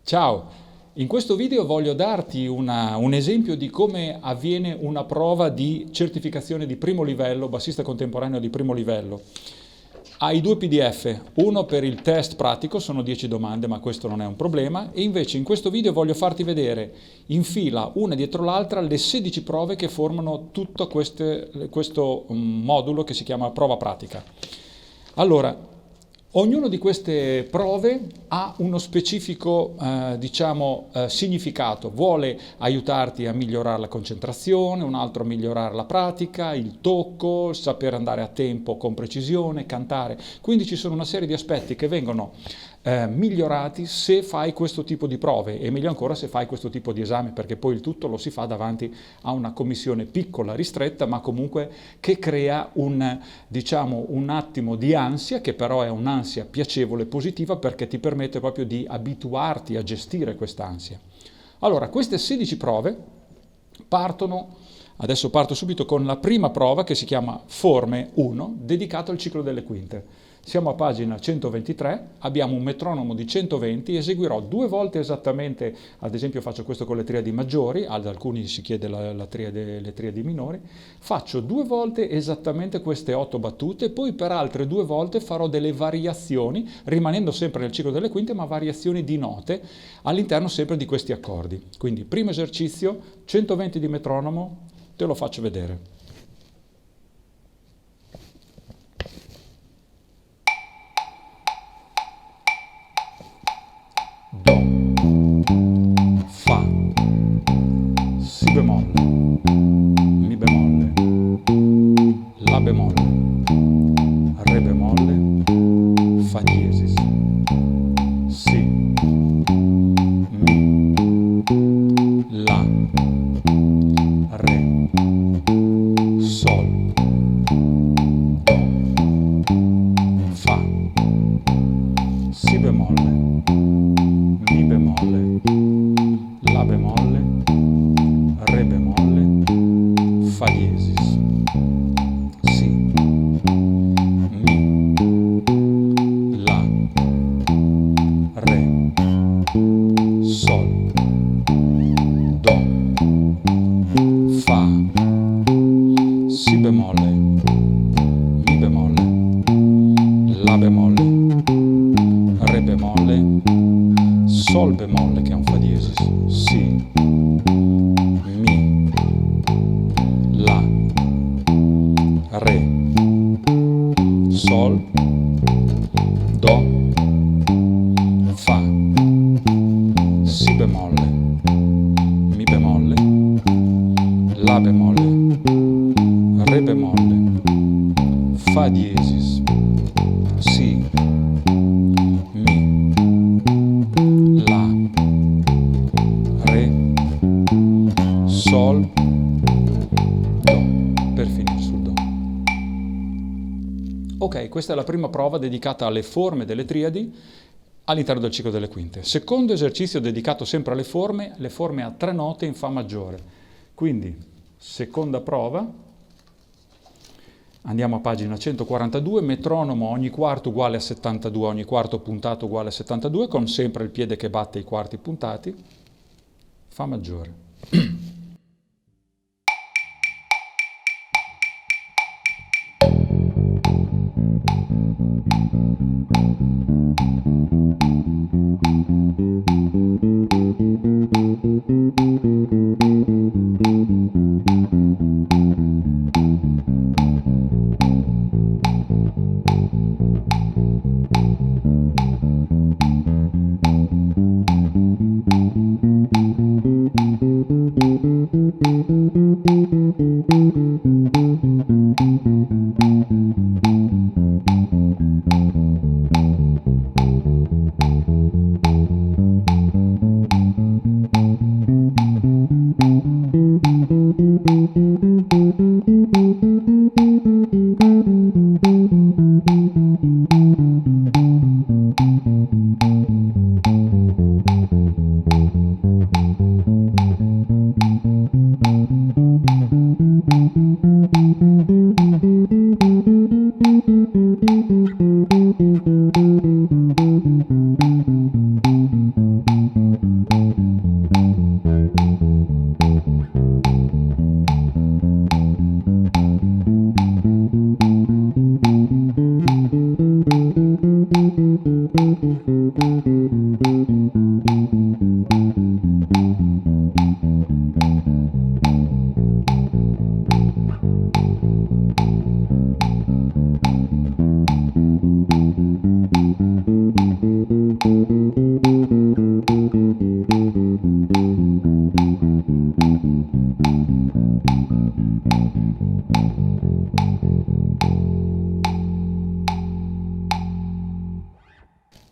Ciao, in questo video voglio darti un esempio di come avviene una prova di certificazione di primo livello, bassista contemporaneo di primo livello. Hai due PDF, uno per il test pratico, sono 10 domande, ma questo non è un problema, e invece in questo video voglio farti vedere in fila, una dietro l'altra, le 16 prove che formano tutto questo modulo che si chiama prova pratica. Allora, ognuna di queste prove ha uno specifico, significato. Vuole aiutarti a migliorare la concentrazione, un altro a migliorare la pratica, il tocco, il saper andare a tempo con precisione, cantare. Quindi ci sono una serie di aspetti che vengono migliorati se fai questo tipo di prove e meglio ancora se fai questo tipo di esami, perché poi il tutto lo si fa davanti a una commissione piccola, ristretta, ma comunque che crea un attimo di ansia, che però è un'ansia piacevole, positiva, perché ti permette proprio di abituarti a gestire quest'ansia. Allora, queste 16 prove adesso parto subito con la prima prova che si chiama Forme 1, dedicato al ciclo delle quinte. Siamo a pagina 123, abbiamo un metronomo di 120, eseguirò 2 volte esattamente, ad esempio faccio questo con le triadi maggiori, ad alcuni si chiede le triadi minori, faccio 2 volte esattamente queste 8 battute, poi per altre 2 volte farò delle variazioni, rimanendo sempre nel ciclo delle quinte, ma variazioni di note all'interno sempre di questi accordi. Quindi primo esercizio, 120 di metronomo, te lo faccio vedere. Do, Fa, Si bemolle, Mi bemolle, La bemolle, Re bemolle, Fa diesis, Si, Mi, La, Re, Sol, Do, Fa, Si bemolle, Mi bemolle, La bemolle, Re bemolle, Fa diesis, Si, Mi, La, Re, Sol, Do, Fa, Si bemolle, Mi bemolle, La bemolle, Re bemolle, Sol bemolle che è un Fa diesis, Si, Mi, La, Re, Sol, Do, Fa, Si bemolle, Mi bemolle, La bemolle, Re bemolle, Fa diesis, Si, Mi, La, Re, Sol, Do, per finire sul Do. Ok, questa è la prima prova dedicata alle forme delle triadi all'interno del ciclo delle quinte. Secondo esercizio dedicato sempre alle forme a 3 note in Fa maggiore. Quindi, seconda prova, andiamo a pagina 142, metronomo ogni quarto uguale a 72, ogni quarto puntato uguale a 72, con sempre il piede che batte i quarti puntati, Fa maggiore.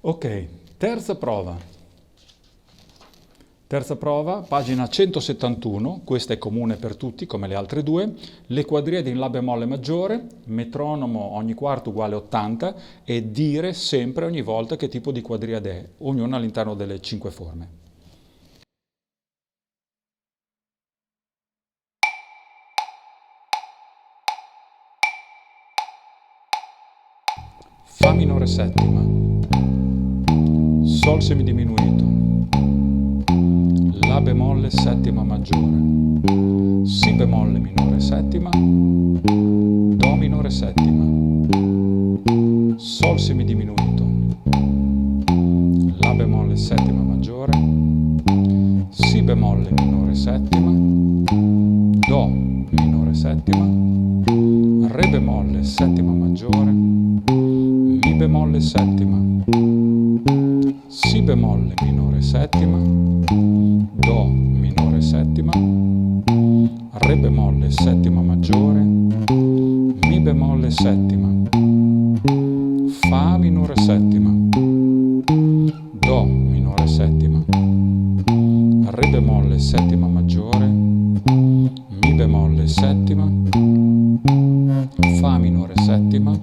Ok, terza prova. Terza prova, pagina 171, questa è comune per tutti come le altre due, le quadriadi in La bemolle maggiore, metronomo ogni quarto uguale 80 e dire sempre ogni volta che tipo di quadriade è, ognuna all'interno delle 5 forme. Fa minore settima, Sol semidiminuito, La bemolle settima maggiore, Si bemolle minore settima, Do minore settima, Sol semidiminuito, La bemolle settima maggiore, Si bemolle minore settima, Do minore settima, Re bemolle settima maggiore, Mi bemolle settima, Si bemolle minore settima, Do minore settima, Re bemolle settima maggiore, Mi bemolle settima, Fa minore settima, Do minore settima, Re bemolle settima maggiore, Mi bemolle settima, Fa minore settima,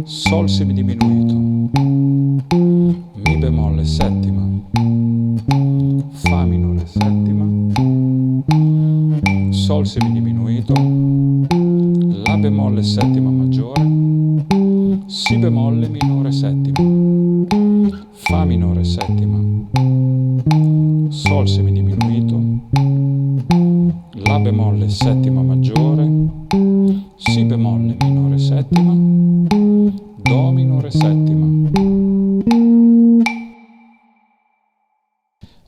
Sol semidiminuito, Mi bemolle settima, Fa minore settima, Sol semidiminuito, La bemolle settima maggiore, Si bemolle minore settima, Fa minore settima, Sol semidiminuito, La bemolle settima maggiore, Si bemolle minore settima, Do minore settima.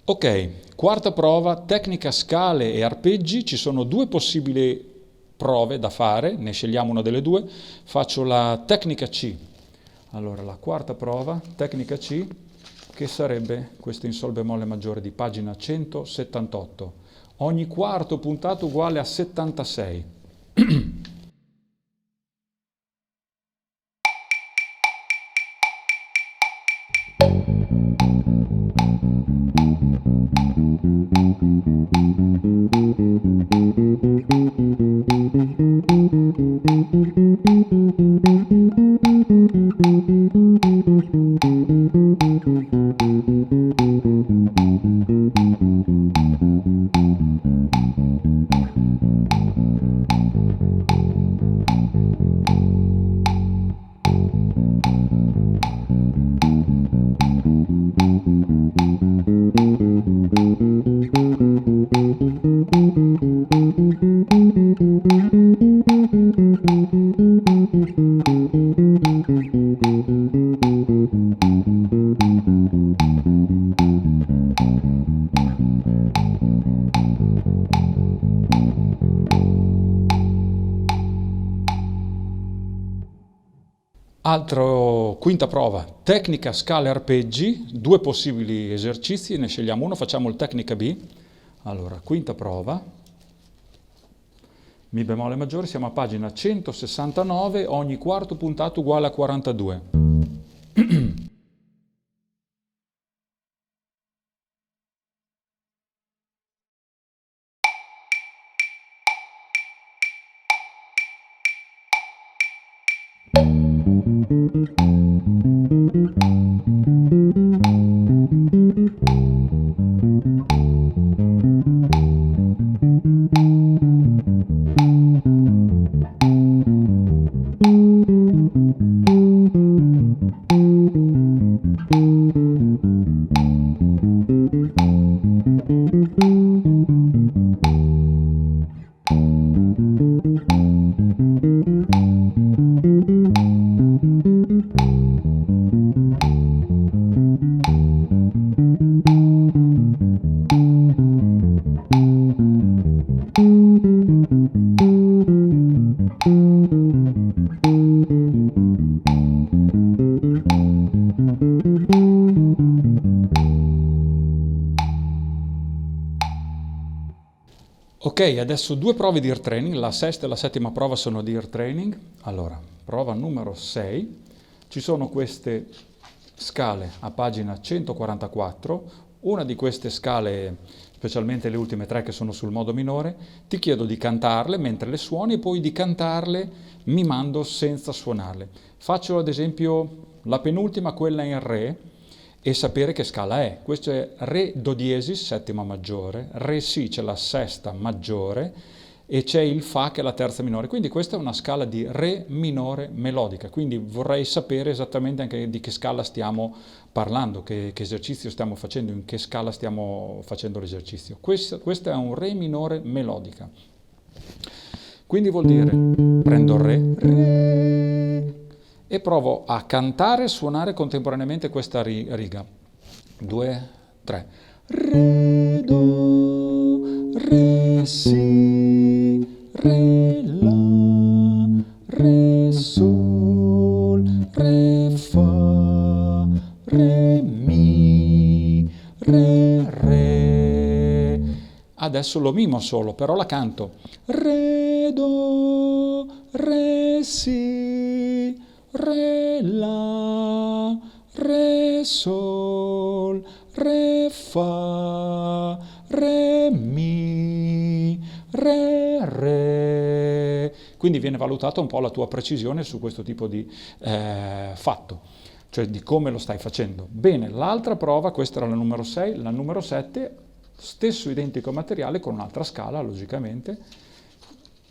Ok, quarta prova, tecnica scale e arpeggi. Ci sono due possibili prove da fare, ne scegliamo una delle due. Faccio la tecnica C. Allora, la quarta prova, tecnica C, che sarebbe questo in Sol bemolle maggiore di pagina 178. Ogni quarto puntato uguale a 76. Quinta prova, tecnica scale arpeggi, due possibili esercizi, ne scegliamo uno, facciamo il tecnica B. Allora, quinta prova, Mi bemolle maggiore, siamo a pagina 169, ogni quarto puntato uguale a 42. Ok, adesso due prove di ear training, la sesta e la settima prova sono di ear training. Allora, prova numero 6, ci sono queste scale a pagina 144, una di queste scale, specialmente le ultime tre che sono sul modo minore, ti chiedo di cantarle mentre le suoni e poi di cantarle mimando senza suonarle. Faccio ad esempio la penultima, quella in re, e sapere che scala è. Questo è re do diesis, settima maggiore, re si c'è la sesta maggiore e c'è il fa che è la terza minore. Quindi questa è una scala di re minore melodica, quindi vorrei sapere esattamente anche di che scala stiamo parlando, che esercizio stiamo facendo, in che scala stiamo facendo l'esercizio. Questo è un re minore melodica. Quindi vuol dire prendo il re, e provo a cantare e suonare contemporaneamente questa riga. 2, 3. Re, do, re, si, re, la, re, sol, re, fa, re, mi, re. Adesso lo mimo solo, però la canto. Re, do, re, si, re, la, re, sol, re, fa, re, mi, re. Quindi viene valutata un po' la tua precisione su questo tipo di fatto, cioè di come lo stai facendo. Bene, l'altra prova, questa era la numero 6, la numero 7, stesso identico materiale con un'altra scala, logicamente.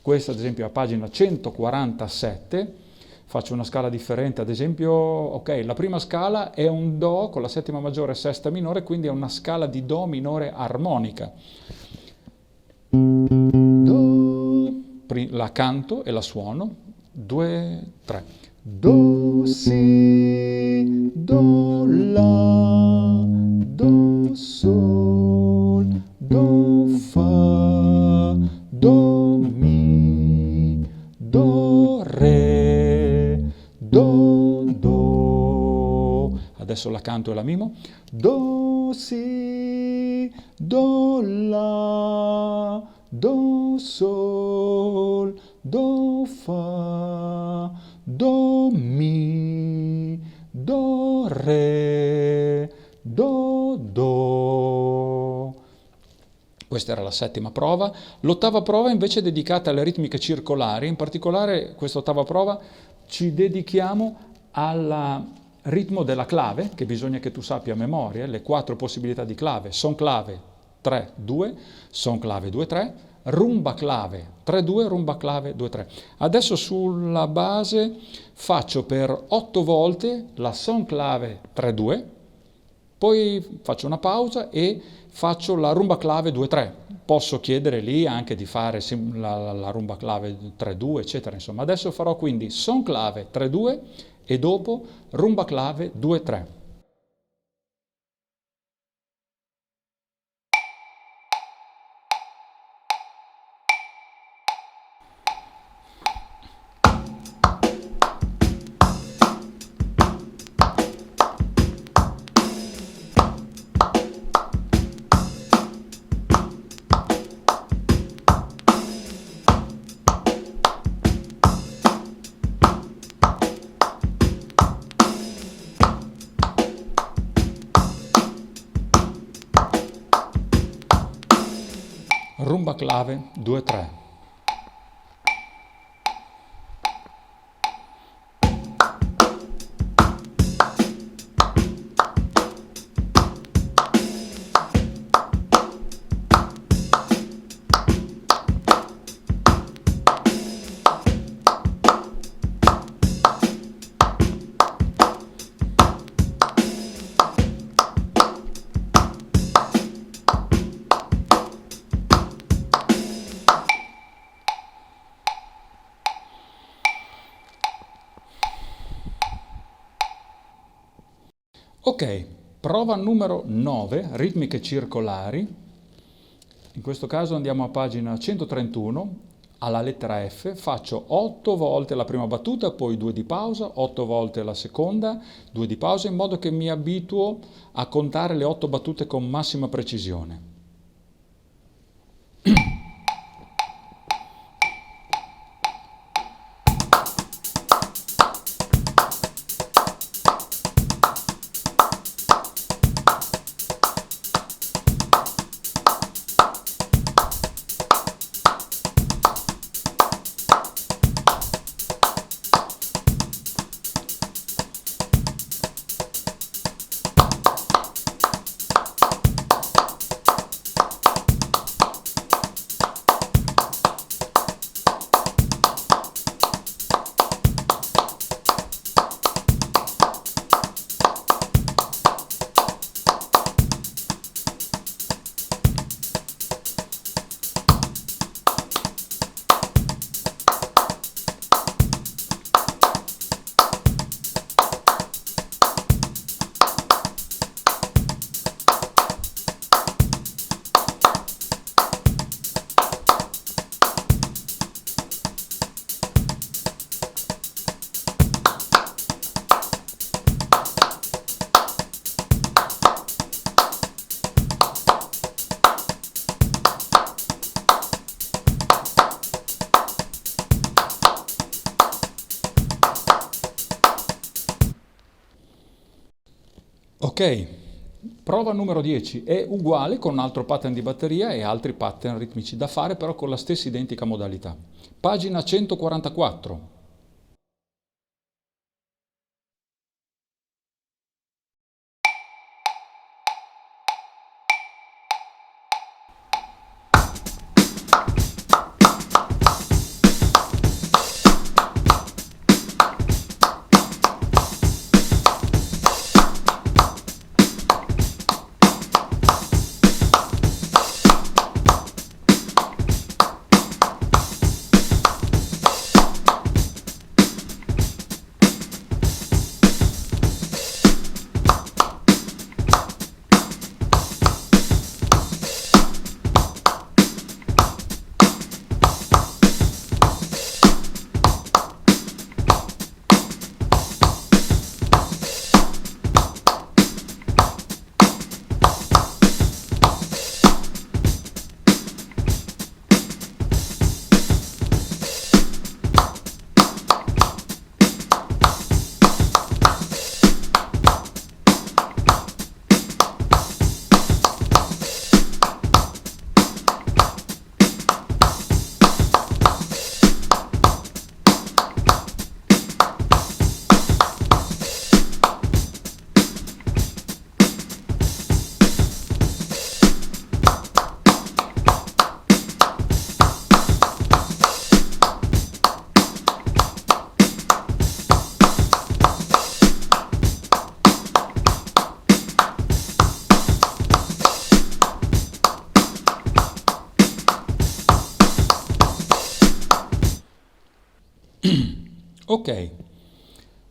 Questa ad esempio a pagina 147, faccio una scala differente, ad esempio, ok, la prima scala è un Do con la settima maggiore e sesta minore, quindi è una scala di Do minore armonica. Do, la canto e la suono, 2, 3. Do, si, do, la, do, sol, do, fa, do, mi, do, re, do. Adesso la canto e la mimo. Do, si, do, la, do, sol, do, fa, do, mi, do, re, do. Questa era la settima prova. L'ottava prova invece è dedicata alle ritmiche circolari, in particolare questa ottava prova ci dedichiamo al ritmo della clave, che bisogna che tu sappia a memoria, le 4 possibilità di clave: son clave 3-2, son clave 2-3, rumba clave 3-2, rumba clave 2-3. Adesso sulla base faccio per 8 volte la son clave 3-2, poi faccio una pausa e faccio la rumba clave 2-3. Posso chiedere lì anche di fare la rumba clave 3-2, eccetera. Insomma, adesso farò quindi son clave 3-2 e dopo rumba clave 2-3. Rumba clave 2-3. Ok, prova numero 9, ritmiche circolari. In questo caso andiamo a pagina 131, alla lettera F, faccio 8 volte la prima battuta, poi 2 di pausa, 8 volte la seconda, 2 di pausa, in modo che mi abituo a contare le 8 battute con massima precisione. Ok, prova numero 10 è uguale con un altro pattern di batteria e altri pattern ritmici da fare però con la stessa identica modalità. Pagina 144. Ok,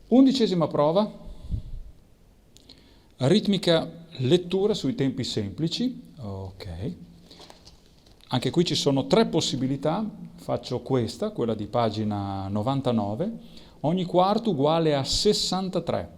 11ª prova, ritmica lettura sui tempi semplici. Ok, anche qui ci sono 3 possibilità, faccio questa, quella di pagina 99, ogni quarto uguale a 63.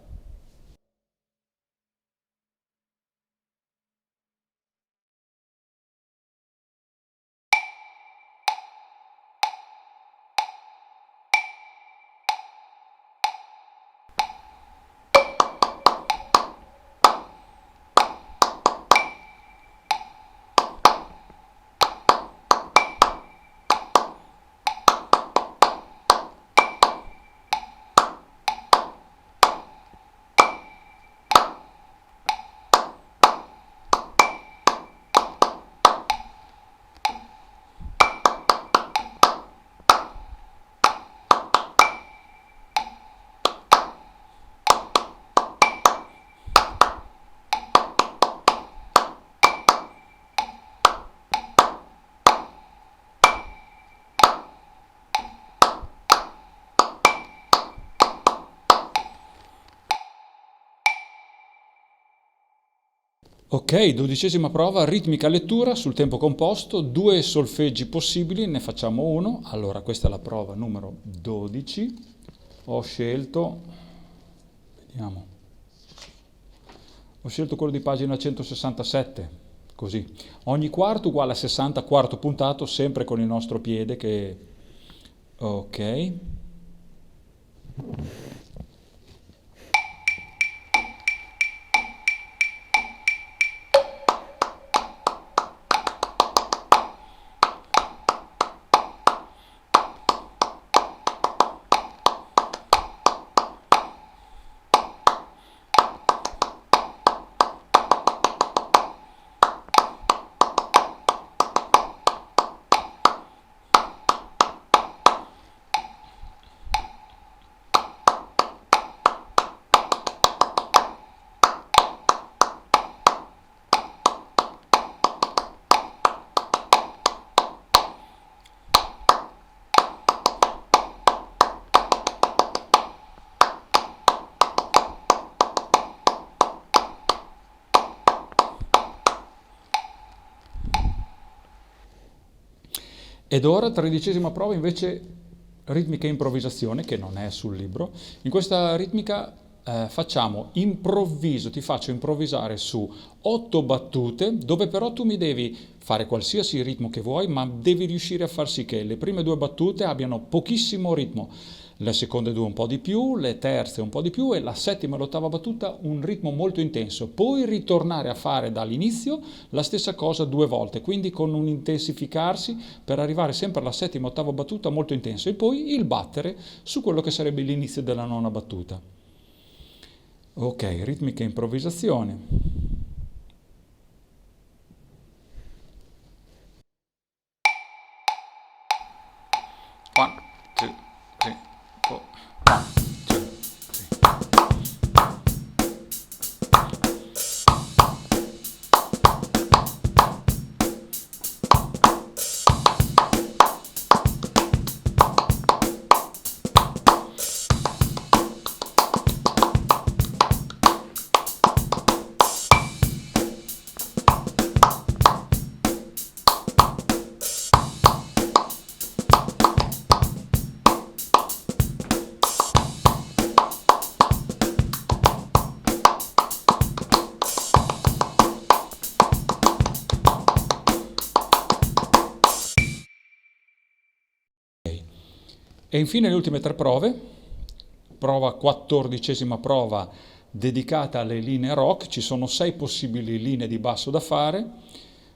Ok, 12ª prova, ritmica lettura sul tempo composto, 2 solfeggi possibili, ne facciamo uno. Allora, questa è la prova numero 12. Ho scelto, vediamo, ho scelto quello di pagina 167, così. Ogni quarto uguale a 60, quarto puntato, sempre con il nostro piede che... Ok. Ed ora, 13ª prova, invece ritmica improvvisazione, che non è sul libro. In questa ritmica facciamo improvviso, ti faccio improvvisare su 8 battute, dove però tu mi devi fare qualsiasi ritmo che vuoi, ma devi riuscire a far sì che le prime 2 battute abbiano pochissimo ritmo. le seconde due un po' di più, le terze un po' di più e la settima e l'ottava battuta un ritmo molto intenso. Poi ritornare a fare dall'inizio la stessa cosa due volte, quindi con un intensificarsi per arrivare sempre alla settima e ottava battuta molto intenso e poi il battere su quello che sarebbe l'inizio della nona battuta. Ok, ritmica improvvisazione. One, two, three, four. One, two, three. E infine le ultime tre prove, prova 14ª prova dedicata alle linee rock, ci sono 6 possibili linee di basso da fare,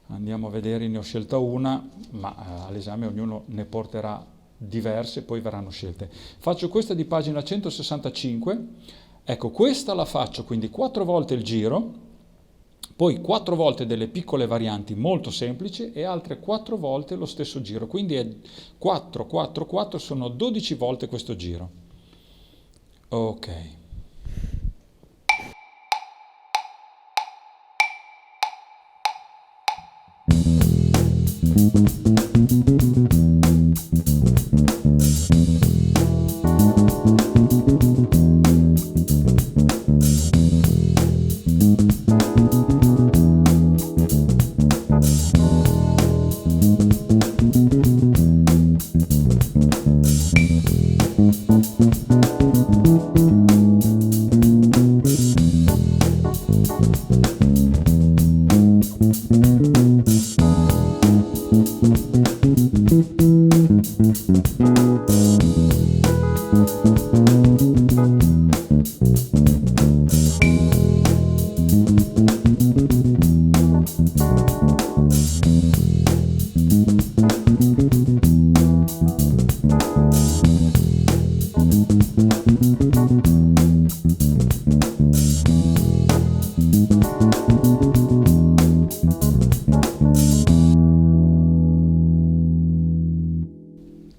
andiamo a vedere, ne ho scelta una, ma all'esame ognuno ne porterà diverse, poi verranno scelte. Faccio questa di pagina 165, ecco questa la faccio quindi 4 volte il giro, poi 4 volte delle piccole varianti molto semplici e altre 4 volte lo stesso giro, quindi è 4, 4, 4, sono 12 volte questo giro. Ok.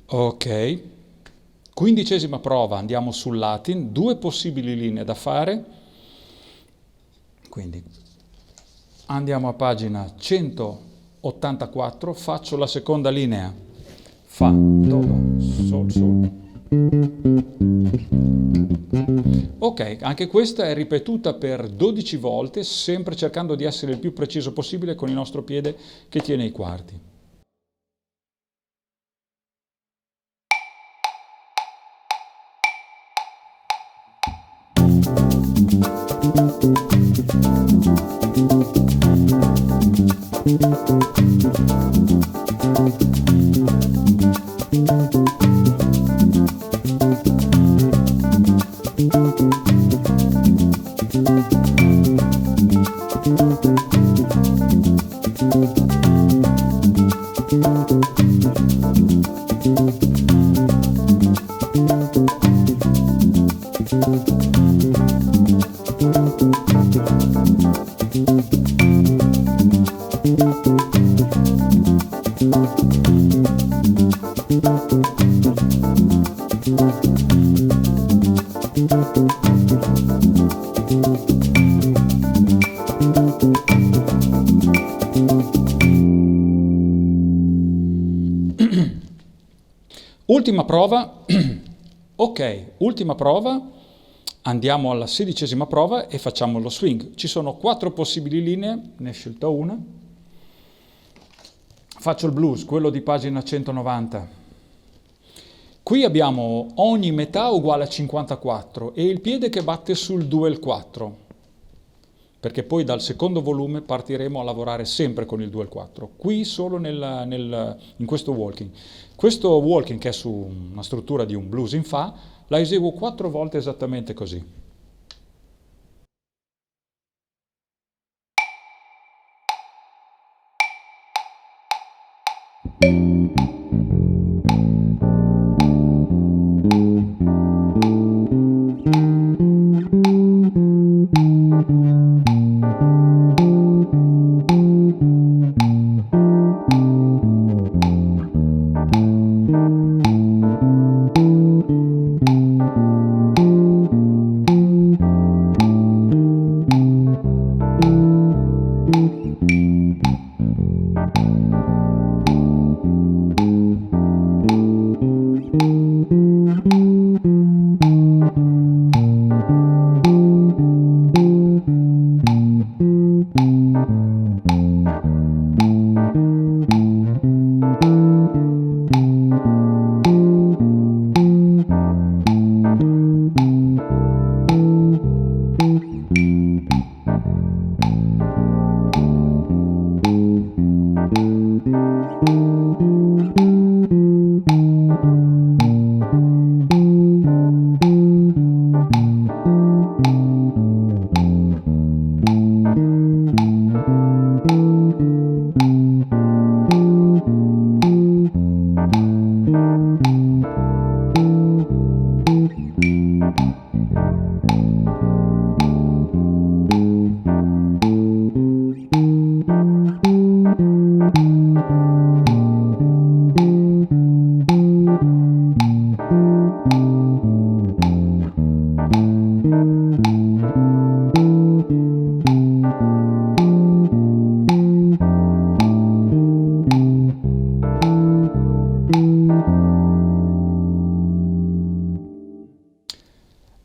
Ok, 15ª prova, andiamo sul Latin, 2 possibili linee da fare, quindi andiamo a pagina 184, faccio la seconda linea, Fa, Do, Sol, Sol. Ok, anche questa è ripetuta per 12 volte, sempre cercando di essere il più preciso possibile con il nostro piede che tiene i quarti. Ultima prova, ok, ultima prova, andiamo alla 16ª prova e facciamo lo swing. Ci sono 4 possibili linee, ne ho scelta una. Faccio il blues, quello di pagina 190. Qui abbiamo ogni metà uguale a 54 e il piede che batte sul 2 e il 4, perché poi dal secondo volume partiremo a lavorare sempre con il 2 e il 4, qui solo in questo walking. Questo walking, che è su una struttura di un blues in Fa, La eseguo 4 volte esattamente così.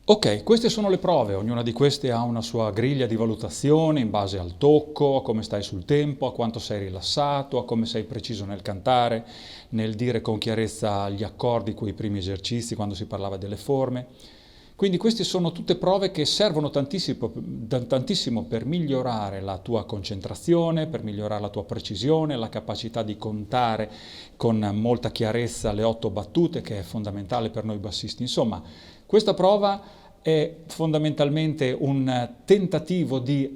Ok, queste sono le prove, ognuna di queste ha una sua griglia di valutazione in base al tocco, a come stai sul tempo, a quanto sei rilassato, a come sei preciso nel cantare, nel dire con chiarezza gli accordi, quei primi esercizi quando si parlava delle forme. Quindi queste sono tutte prove che servono tantissimo per migliorare la tua concentrazione, per migliorare la tua precisione, la capacità di contare con molta chiarezza le 8 battute, che è fondamentale per noi bassisti. Insomma, questa prova è fondamentalmente un tentativo di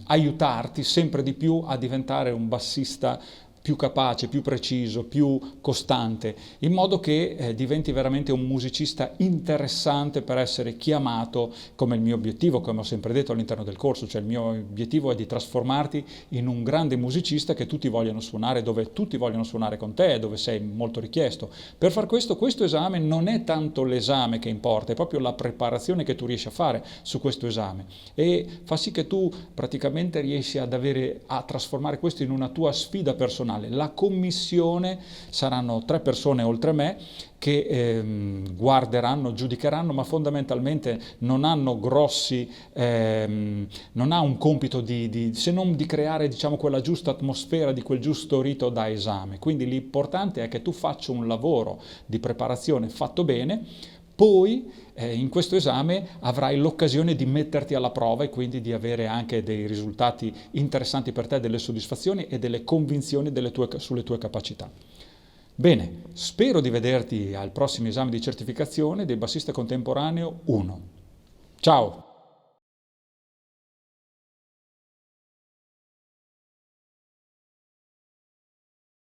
aiutarti sempre di più a diventare un bassista più capace, più preciso, più costante, in modo che diventi veramente un musicista interessante per essere chiamato, come il mio obiettivo, come ho sempre detto all'interno del corso, cioè il mio obiettivo è di trasformarti in un grande musicista che tutti vogliono suonare, dove tutti vogliono suonare con te, dove sei molto richiesto. Per far questo esame non è tanto l'esame che importa, è proprio la preparazione che tu riesci a fare su questo esame e fa sì che tu praticamente riesci a trasformare questo in una tua sfida personale. La commissione saranno 3 persone oltre me che guarderanno, giudicheranno, ma fondamentalmente non hanno non ha un compito se non di creare, diciamo, quella giusta atmosfera, di quel giusto rito da esame. Quindi l'importante è che tu faccia un lavoro di preparazione fatto bene. Poi in questo esame avrai l'occasione di metterti alla prova e quindi di avere anche dei risultati interessanti per te, delle soddisfazioni e delle convinzioni sulle tue capacità. Bene, spero di vederti al prossimo esame di certificazione del bassista contemporaneo 1. Ciao!